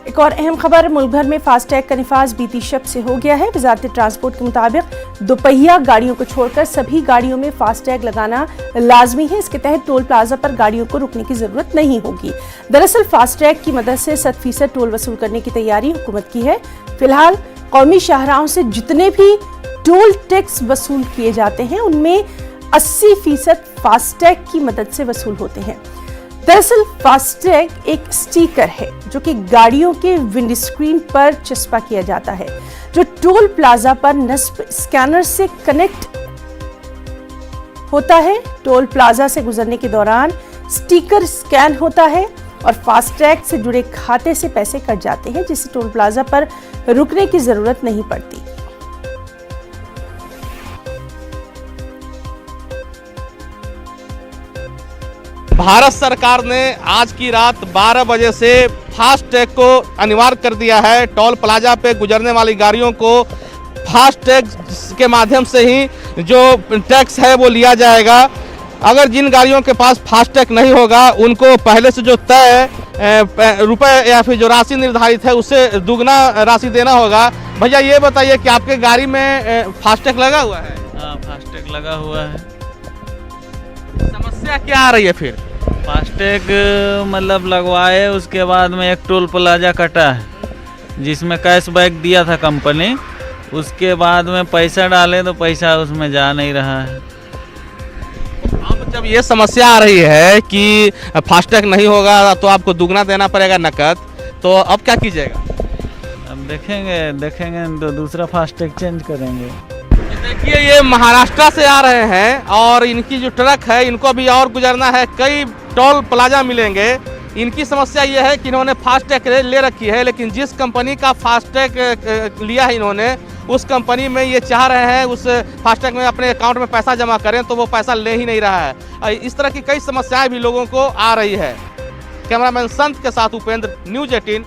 एक और अहम खबर, मुल्क भर में फास्टैग का निफाज बीती शब से हो गया है। वजारत ट्रांसपोर्ट के मुताबिक दोपहिया गाड़ियों को छोड़कर सभी गाड़ियों में फास्टैग लगाना लाजमी है। इसके तहत टोल प्लाजा पर गाड़ियों को रुकने की जरूरत नहीं होगी। दरअसल फास्टैग की मदद से 100% टोल वसूल करने की तैयारी हुकूमत की है। फिलहाल कौमी शाहराहों से जितने भी टोल टैक्स वसूल किए जाते हैं उनमें 80% फास्टैग की मदद से वसूल होते हैं। दरअसल फास्टैग एक स्टिकर है जो कि गाड़ियों के विंडस्क्रीन पर चस्पा किया जाता है, जो टोल प्लाजा पर नस्ब स्कैनर से कनेक्ट होता है। टोल प्लाजा से गुजरने के दौरान स्टिकर स्कैन होता है और फास्टैग से जुड़े खाते से पैसे कट जाते हैं, जिससे टोल प्लाजा पर रुकने की जरूरत नहीं पड़ती। भारत सरकार ने आज की रात 12 बजे से फास्टैग को अनिवार्य कर दिया है। टोल प्लाजा पे गुजरने वाली गाड़ियों को फास्टैग के माध्यम से ही जो टैक्स है वो लिया जाएगा। अगर जिन गाड़ियों के पास फास्टैग नहीं होगा उनको पहले से जो तय रुपए या फिर जो राशि निर्धारित है उससे दुगना राशि देना होगा। भैया ये बताइए कि आपके गाड़ी में फास्टैग लगा हुआ है? हाँ, फास्टैग लगा हुआ है। समस्या क्या आ रही है फिर? फास्टैग मतलब लगवाए, उसके बाद में एक टोल प्लाजा कटा है जिसमें कैशबैक दिया था कंपनी, उसके बाद में पैसा डाले तो पैसा उसमें जा नहीं रहा है। अब जब ये समस्या आ रही है कि फास्टैग नहीं होगा तो आपको दुगना देना पड़ेगा नकद, तो अब क्या कीजिएगा? अब देखेंगे तो दूसरा फास्टैग चेंज करेंगे। देखिए ये महाराष्ट्र से आ रहे हैं और इनकी जो ट्रक है इनको भी और गुजरना है, कई टोल प्लाजा मिलेंगे। इनकी समस्या ये है कि इन्होंने फास्टैग ले रखी है, लेकिन जिस कंपनी का फास्टैग लिया है इन्होंने, उस कंपनी में ये चाह रहे हैं उस फास्टैग में अपने अकाउंट में पैसा जमा करें तो वो पैसा ले ही नहीं रहा है। इस तरह की कई समस्याएं भी लोगों को आ रही है। कैमरामैन संत के साथ उपेंद्र, न्यूज़ 18।